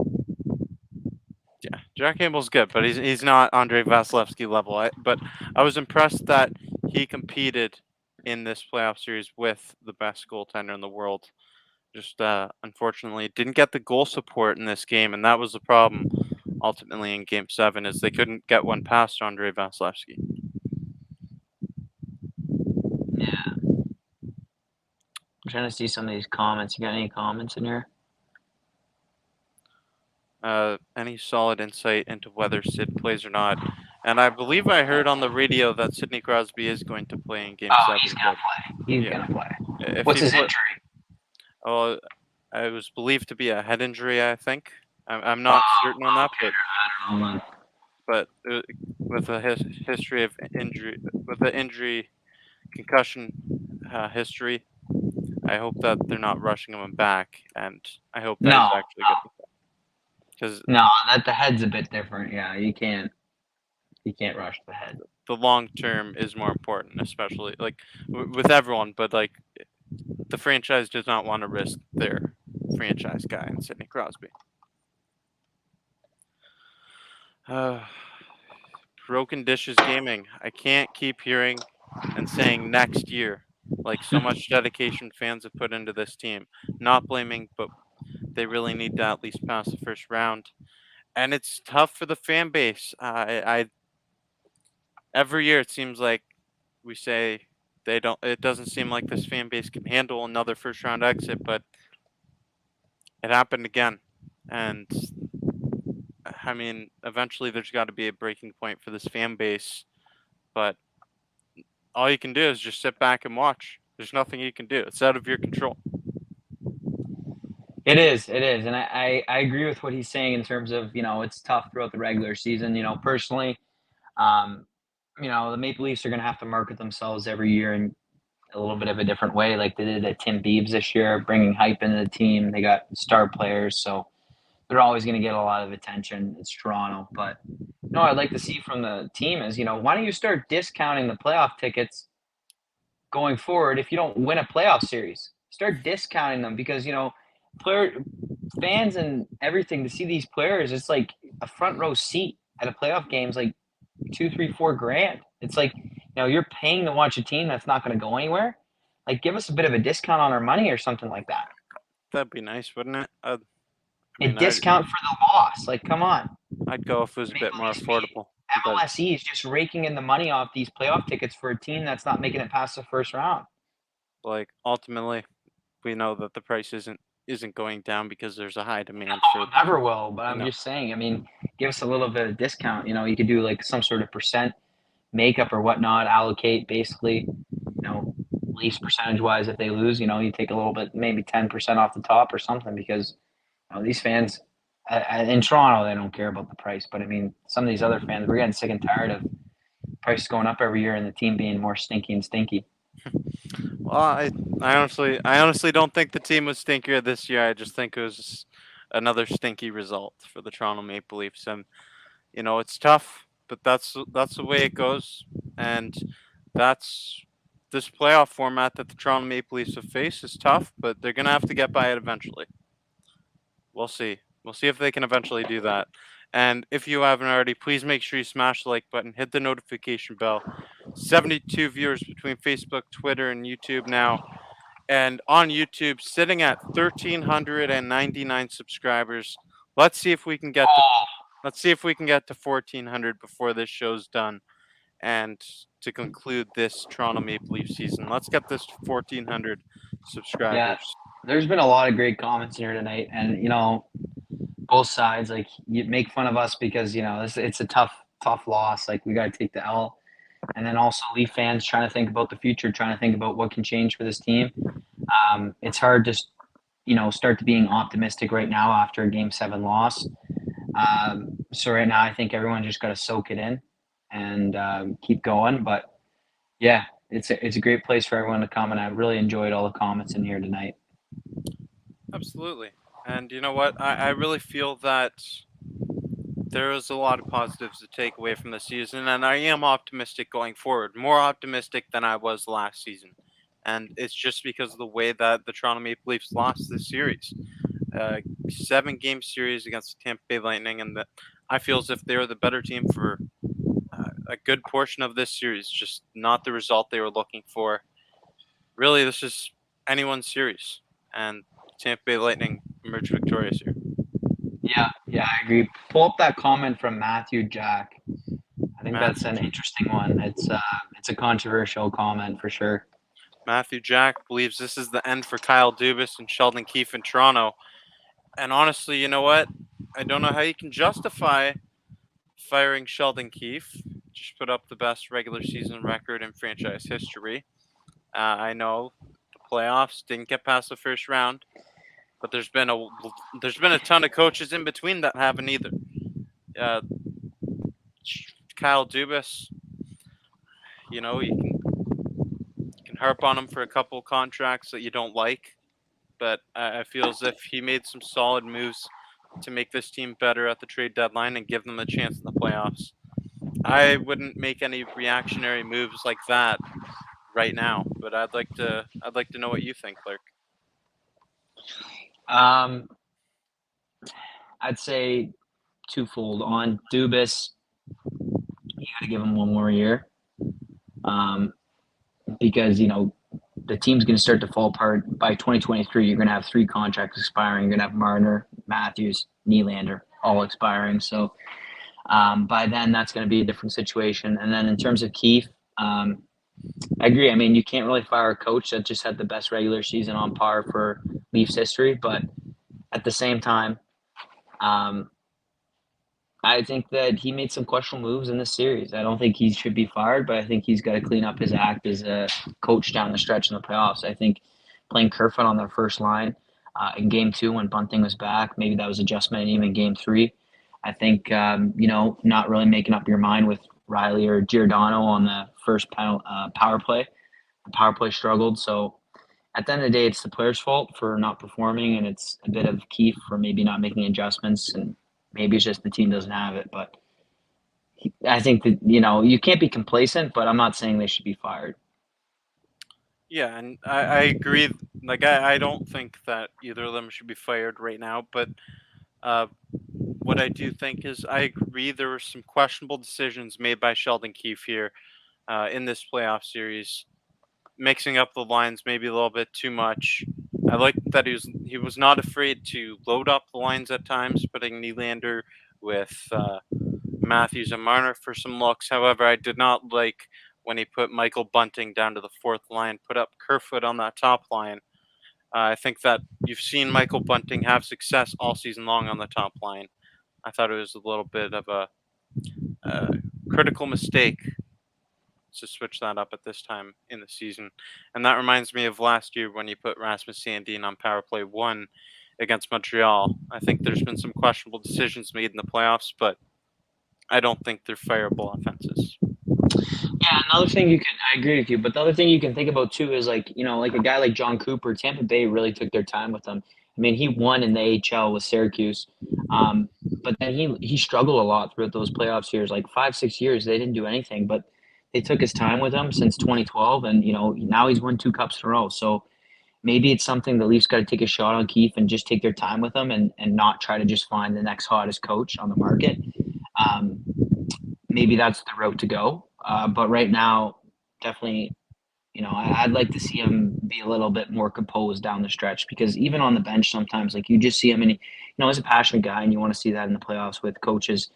Yeah, Jack Campbell's good, but he's not Andrei Vasilevsky level. But I was impressed that he competed in this playoff series with the best goaltender in the world. Just unfortunately didn't get the goal support in this game, and that was the problem ultimately in Game 7 is they couldn't get one past Andrei Vasilevsky. Yeah. I'm trying to see some of these comments. You got any comments in here? Any solid insight into whether Sid plays or not? And I believe I heard on the radio that Sidney Crosby is going to play in Game 7. He's going to play. He's going to play. What's his injury? Oh, it was believed to be a head injury, I think. I'm not certain on that, Okay, I don't know, man. but with a history of injury, with the injury concussion history, I hope that they're not rushing him back, and I hope that No, he's actually good because no, that the head's a bit different. Yeah, you can't rush the head. the long term is more important, especially like with everyone. But like the franchise does not want to risk their franchise guy in Sidney Crosby. Uh, Broken Dishes Gaming. I can't keep hearing and saying next year. Like so much dedication fans have put into this team. Not blaming, but they really need to at least pass the first round. And it's tough for the fan base. I every year it seems like we say they don't. It doesn't seem like this fan base can handle another first round exit, but it happened again. And I mean, eventually there's got to be a breaking point for this fan base. But all you can do is just sit back and watch. There's nothing you can do. It's out of your control. It is, and I agree with what he's saying in terms of it's tough throughout the regular season. Personally, um, the Maple Leafs are going to have to market themselves every year in a little bit of a different way, like they did at Tim Beebs this year, bringing hype into the team. They got star players, so they're always going to get a lot of attention. It's Toronto, but no, I'd like to see from the team is why don't you start discounting the playoff tickets going forward if you don't win a playoff series? Start discounting them because player fans and everything to see these players. It's like a front row seat at a playoff game is like 2, 3, 4 grand. It's like you're paying to watch a team that's not going to go anywhere. Like, give us a bit of a discount on our money or something like that. That'd be nice, wouldn't it? I A mean, discount for the loss. Like, come on. I'd go if it was a bit Maple more Leafs affordable. But MLSE is just raking in the money off these playoff tickets for a team that's not making it past the first round. like ultimately, we know that the price isn't going down because there's a high demand for Never will, but you I'm know just saying. I mean, give us a little bit of discount. You could do like some sort of percent makeup or whatnot. Allocate basically, Leafs percentage wise. If they lose, you take a little bit, maybe 10% off the top or something, because these fans in Toronto they don't care about the price. But I mean, some of these other fans, we're getting sick and tired of prices going up every year and the team being more stinky and stinky. Well, I honestly don't think the team was stinkier this year. I just think it was another stinky result for the Toronto Maple Leafs, and it's tough, but that's the way it goes, and that's this playoff format that the Toronto Maple Leafs have faced is tough, but they're gonna have to get by it eventually. We'll see. We'll see if they can eventually do that. And if you haven't already, please make sure you smash the like button, hit the notification bell. 72 viewers between Facebook, Twitter, and YouTube now. And on YouTube, sitting at 1,399 subscribers. Let's see if we can get to let's see if we can get to 1,400 before this show's done. And to conclude this Toronto Maple Leaf season, let's get this to 1,400 Yeah, subscribers. there's been a lot of great comments here tonight, and both sides like you make fun of us because it's a tough loss. Like, we got to take the L, and then also Leaf fans trying to think about the future, trying to think about what can change for this team. It's hard to start to being optimistic right now after a Game 7 loss. So right now, I think everyone just got to soak it in and keep going. But yeah, it's a great place for everyone to come, and I really enjoyed all the comments in here tonight. Absolutely. And you know what? I really feel that there is a lot of positives to take away from the season, and I am optimistic going forward, more optimistic than I was last season. And it's just because of the way that the Toronto Maple Leafs lost this series. 7 game series against the Tampa Bay Lightning, and that I feel as if they were the better team for a good portion of this series, just not the result they were looking for. Really, this is anyone's series, and Tampa Bay Lightning emerged victorious here. Yeah, I agree. Pull up that comment from Matthew Jack. I think that's Matthew, an interesting one. It's a controversial comment for sure. Matthew Jack believes this is the end for Kyle Dubas and Sheldon Keefe in Toronto. And honestly, you know what? I don't know how you can justify firing Sheldon Keefe. Just put up the best regular season record in franchise history. I know the playoffs didn't get past the first round, but there's been a ton of coaches in between that haven't either. Uh, Kyle Dubas, you know, you can harp on him for a couple contracts that you don't like, but I feel as if he made some solid moves to make this team better at the trade deadline and give them a chance in the playoffs. I wouldn't make any reactionary moves like that right now, but I'd like to know what you think, Clark. Um, I'd say twofold on Dubas. You got to give him one more year, because the team's going to start to fall apart by 2023. You're going to have 3 contracts expiring. You're going to have Marner, Matthews, Nylander all expiring. So by then, that's going to be a different situation. And then in terms of Keefe, I agree. I mean, you can't really fire a coach that just had the best regular season on par for Leafs history, but at the same time, I think that he made some questionable moves in this series. I don't think he should be fired, but I think he's got to clean up his act as a coach down the stretch in the playoffs. I think playing Kerfoot on their first line in Game 2 when Bunting was back, maybe that was adjustment, and even Game 3. I think not really making up your mind with Riley or Giordano on the first power play. The power play struggled, so at the end of the day, it's the player's fault for not performing, and it's a bit of Keefe for maybe not making adjustments, and maybe it's just the team doesn't have it. But I think that you can't be complacent, but I'm not saying they should be fired. Yeah, and I agree. Like, I don't think that either of them should be fired right now, but what I do think is I agree there were some questionable decisions made by Sheldon Keefe here in this playoff series, mixing up the lines maybe a little bit too much. I like that he was not afraid to load up the lines at times, putting Nylander with Matthews and Marner for some looks. However, I did not like when he put Michael Bunting down to the 4th line, put up Kerfoot on that top line. I think that you've seen Michael Bunting have success all season long on the top line. I thought it was a little bit of a critical mistake to switch that up at this time in the season. And that reminds me of last year when you put Rasmus Sandin on power play 1 against Montreal. I think there's been some questionable decisions made in the playoffs, but I don't think they're fireable offenses. Yeah, another thing I agree with you, but the other thing you can think about too is like a guy like John Cooper. Tampa Bay really took their time with him. I mean, he won in the AHL with Syracuse, but then he struggled a lot throughout those playoffs years, like 5-6 years. They didn't do anything, but they took his time with him since 2012, and now he's won 2 cups in a row. So maybe it's something the Leafs got to take a shot on Keefe and just take their time with him and not try to just find the next hottest coach on the market. Maybe that's the route to go. But right now, definitely, I'd like to see him be a little bit more composed down the stretch, because even on the bench sometimes, like, you just see him, and he's a passionate guy, and you want to see that in the playoffs with coaches.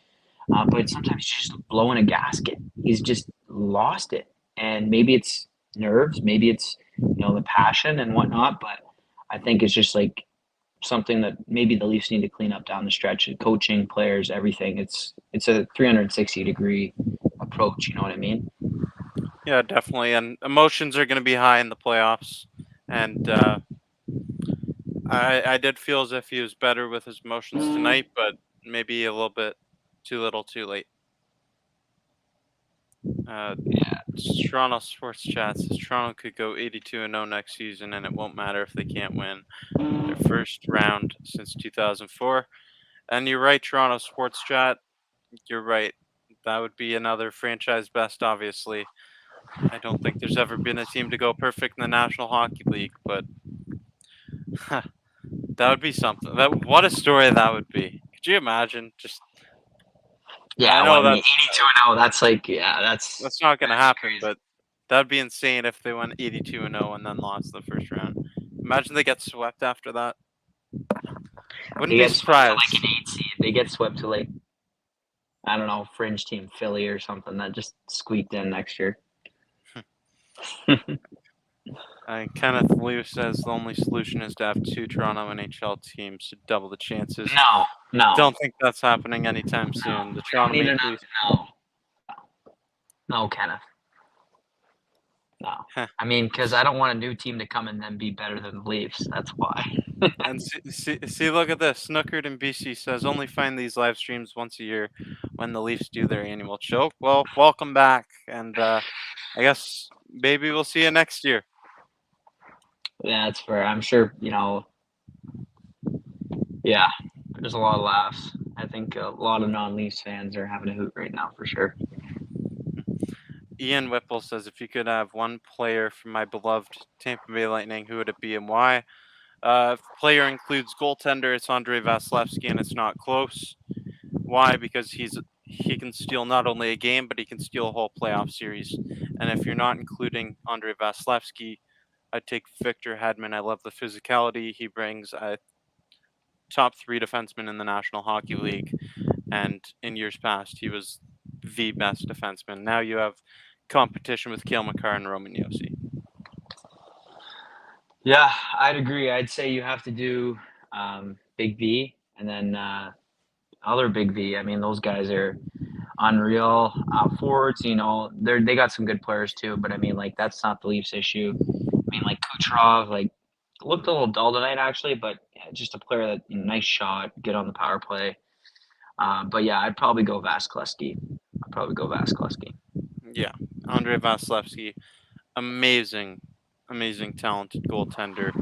But sometimes he's just blowing a gasket. He's just lost it, and maybe it's nerves, maybe it's the passion and whatnot. But I think it's just like something that maybe the Leafs need to clean up down the stretch. Coaching, players, everything. It's a 360-degree approach. You know what I mean? Yeah, definitely. And emotions are going to be high in the playoffs. And I did feel as if he was better with his emotions tonight, but maybe a little bit too little too late. Toronto Sports Chat says Toronto could go 82-0 next season, and it won't matter if they can't win their first round since 2004. And you're right, Toronto Sports Chat. You're right. That would be another franchise best, obviously. I don't think there's ever been a team to go perfect in the National Hockey League, but that would be something. What a story that would be. Could you imagine? I know 82-0. That's like, that's not going to happen, crazy. but that'd be insane if they went 82-0 and then lost the first round. Imagine they get swept after that. Wouldn't be surprised. Like an 8 seed. They get swept to, like, I don't know, fringe team Philly or something that just squeaked in next year. Kenneth Liu says the only solution is to have 2 Toronto NHL teams to double the chances. No. Don't think that's happening anytime soon. The Toronto Maple Leafs. No, Kenneth. No. I mean, because I don't want a new team to come and then be better than the Leafs. That's why. And see, look at this. Snookered in BC says only find these live streams once a year when the Leafs do their annual show. Well, welcome back, and I guess maybe we'll see you next year. Yeah, that's fair. I'm sure, yeah, there's a lot of laughs. I think a lot of non-Leafs fans are having a hoot right now for sure. Ian Whipple says, if you could have one player from my beloved Tampa Bay Lightning, who would it be and why? If the player includes goaltender, it's Andrei Vasilevsky, and it's not close. Why? Because he can steal not only a game, but he can steal a whole playoff series. And if you're not including Andrei Vasilevsky, I'd take Victor Hedman. I love the physicality he brings. Top 3 defenseman in the National Hockey League, and in years past, he was the best defenseman. Now you have competition with Cale Makar and Roman Josi. Yeah, I'd agree. I'd say you have to do Big V and then other Big V. I mean, those guys are unreal. Forwards, they got some good players too, but I mean, like that's not the Leafs' issue. I mean, like Kucherov, like looked a little dull tonight actually, but yeah, just a player that nice shot, good on the power play. But yeah, I'd probably go Vasilevsky. Yeah, Andrei Vasilevsky, amazing, amazing, talented goaltender,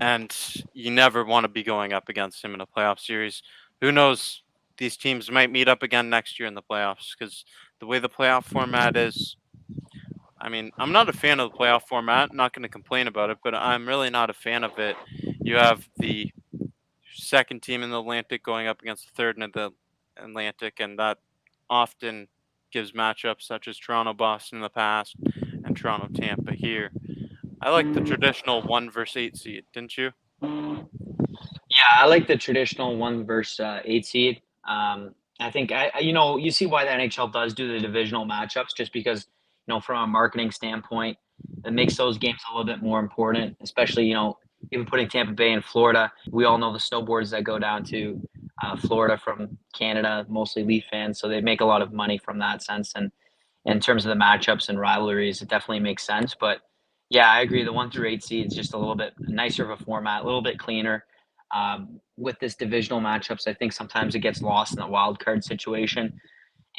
and you never want to be going up against him in a playoff series. Who knows? These teams might meet up again next year in the playoffs because the way the playoff format is, I mean, I'm not a fan of the playoff format. Not going to complain about it, but I'm really not a fan of it. You have the second team in the Atlantic going up against the third in the Atlantic, and that often gives matchups such as Toronto Boston in the past and Toronto Tampa here. I like the traditional 1 versus 8 seed, didn't you? Yeah, I like the traditional 1 versus 8 seed. I think you see why the NHL does do the divisional matchups, just because from a marketing standpoint, it makes those games a little bit more important. Especially even putting Tampa Bay in Florida. We all know the snowboards that go down to Florida from Canada, mostly Leaf fans, so they make a lot of money from that sense. And in terms of the matchups and rivalries, it definitely makes sense. But yeah, I agree. The 1 through 8 seed is just a little bit nicer of a format, a little bit cleaner. With this divisional matchups, I think sometimes it gets lost in the wild card situation.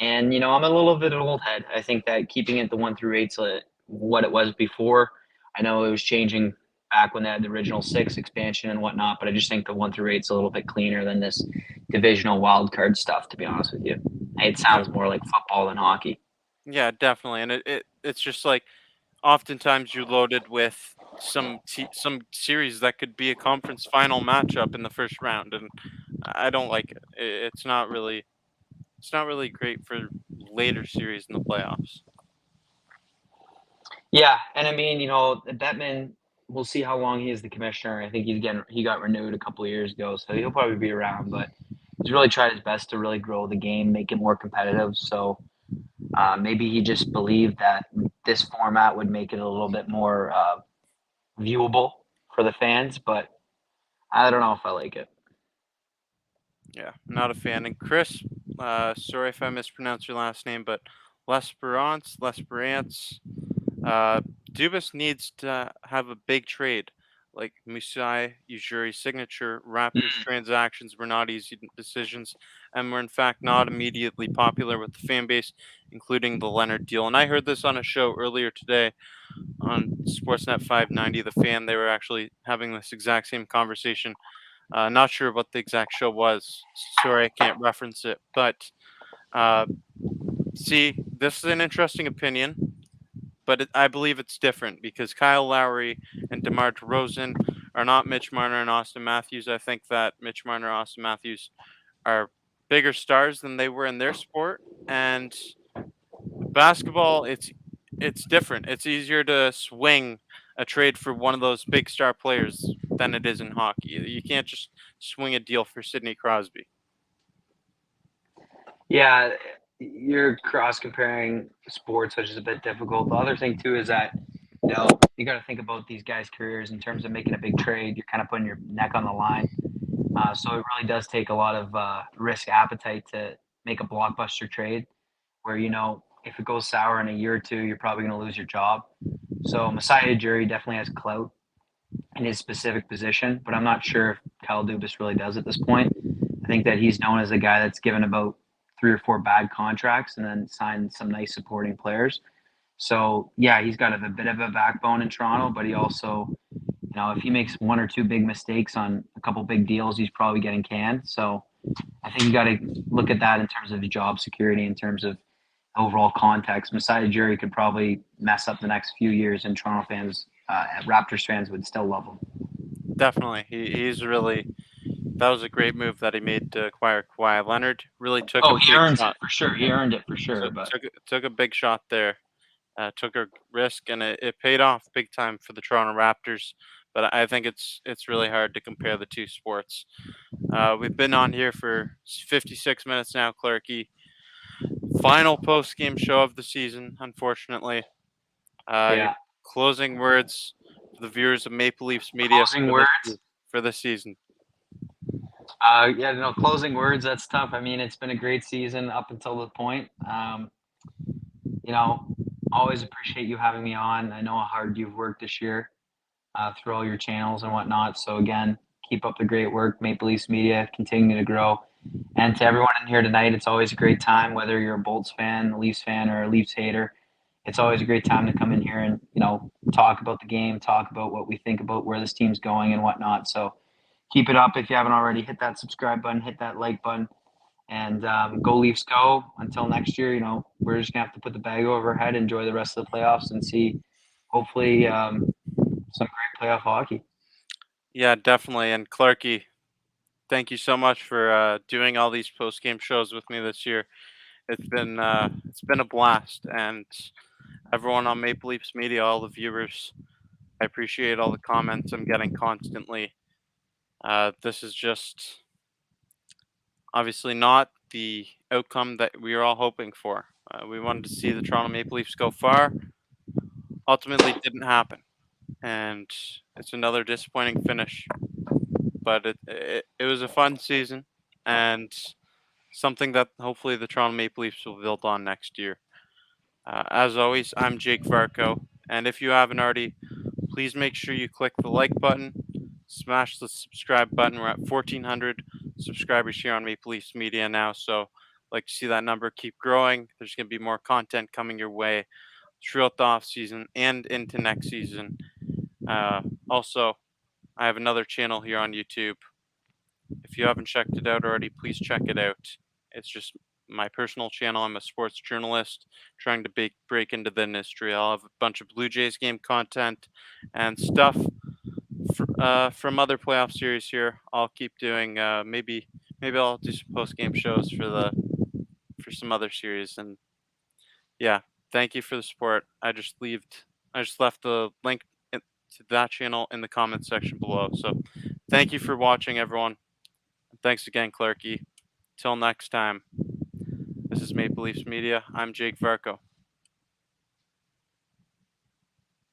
And I'm a little bit of an old head. I think that keeping it the 1 through 8 is what it was before. I know it was changing back when they had the original 6 expansion and whatnot, but I just think the 1 through 8 is a little bit cleaner than this divisional wild card stuff. To be honest with you, it Yeah, sounds more like football than hockey. yeah, definitely, and it's just like oftentimes you're loaded with some series that could be a conference final matchup in the first round, and I don't like it. It's not really great for later series in the playoffs. Yeah, and I mean, Bettman, we'll see how long he is the commissioner. I think he got renewed a couple of years ago, so he'll probably be around. But he's really tried his best to really grow the game, make it more competitive. So maybe he just believed that this format would make it a little bit more viewable for the fans. But I don't know if I like it. Yeah, not a fan. And Chris, sorry if I mispronounced your last name, but Lesperance, uh, Dubas needs to have a big trade. Like Musai Ujiri signature, Raptors transactions were not easy decisions and were in fact not immediately popular with the fan base, including the Leonard deal. And I heard this on a show earlier today on Sportsnet 590. The Fan, they were actually having this exact same conversation. Not sure what the exact show was. Sorry, I can't reference it. But uh, see, this is an interesting opinion, but I believe it's different because Kyle Lowry and DeMar DeRozan are not Mitch Marner and Austin Matthews. I think that Mitch Marner and Austin Matthews are bigger stars than they were in their sport, and basketball, it's different. It's easier to swing a trade for one of those big star players than it is in hockey. You can't just swing a deal for Sidney Crosby. Yeah, you're cross comparing sports, which is a bit difficult. The other thing too is that you got to think about these guys' careers in terms of making a big trade. You're kind of putting your neck on the line, so it really does take a lot of risk appetite to make a blockbuster trade. Where if it goes sour in a year or two, you're probably going to lose your job. So Messiah Jury definitely has clout, in his specific position, but I'm not sure if Kyle Dubas really does at this point. I think that he's known as a guy that's given about 3 or 4 bad contracts and then signed some nice supporting players. So yeah, he's got a bit of a backbone in Toronto, but he also, if he makes 1 or 2 big mistakes on a couple big deals, he's probably getting canned. So I think you got to look at that in terms of job security, in terms of overall context. Masai Ujiri could probably mess up the next few years, and Toronto fans, Raptors fans, would still love him. Definitely, he's really that was a great move that he made to acquire Kawhi Leonard. Really took a Oh, he big earns it shot. for sure. He earned it for sure. But Took a big shot there. Took a risk, and it paid off big time for the Toronto Raptors. But I think it's really hard to compare the two sports. We've been on here for 56 minutes now, Clarky. Final post game show of the season, unfortunately. Your yeah, closing words for the viewers of Maple Leafs media closing words. for this season. Yeah, no, closing words. That's tough. I mean, it's been a great season up until the point. You know, always appreciate you having me on. I know how hard you've worked this year through all your channels and whatnot. So again, keep up the great work, Maple Leafs Media, continue to grow. And to everyone in here tonight, it's always a great time, whether you're a Bolts fan, a Leafs fan, or a Leafs hater. It's always a great time to come in here and, talk about the game, talk about what we think about where this team's going and whatnot. So keep it up if you haven't already. Hit that subscribe button, hit that like button, and go Leafs go. Until next year, we're just going to have to put the bag over our head, enjoy the rest of the playoffs, and see, hopefully, some great playoff hockey. Yeah, definitely. And Clarky, thank you so much for doing all these post game shows with me this year. It's been a blast, and everyone on Maple Leafs Media, all the viewers, I appreciate all the comments I'm getting constantly. This is just obviously not the outcome that we were all hoping for. We wanted to see the Toronto Maple Leafs go far. Ultimately, it didn't happen, and it's another disappointing finish. But it was a fun season, and something that hopefully the Toronto Maple Leafs will build on next year. As always, I'm Jake Varco, and if you haven't already, please make sure you click the like button, smash the subscribe button. We're at 1,400 subscribers here on Maple Leafs Media now, so I'd like to see that number keep growing. There's going to be more content coming your way throughout the off season and into next season. Also, I have another channel here on YouTube. If you haven't checked it out already, please check it out. It's just my personal channel. I'm a sports journalist trying to break into the industry. I'll have a bunch of Blue Jays game content and stuff from other playoff series here. I'll keep doing. Maybe I'll do some post game shows for some other series. And yeah, thank you for the support. I just left the link to that channel in the comments section below. So thank you for watching, everyone. Thanks again, Clarky. Till next time, this is Maple Leafs Media. I'm Jake Varco.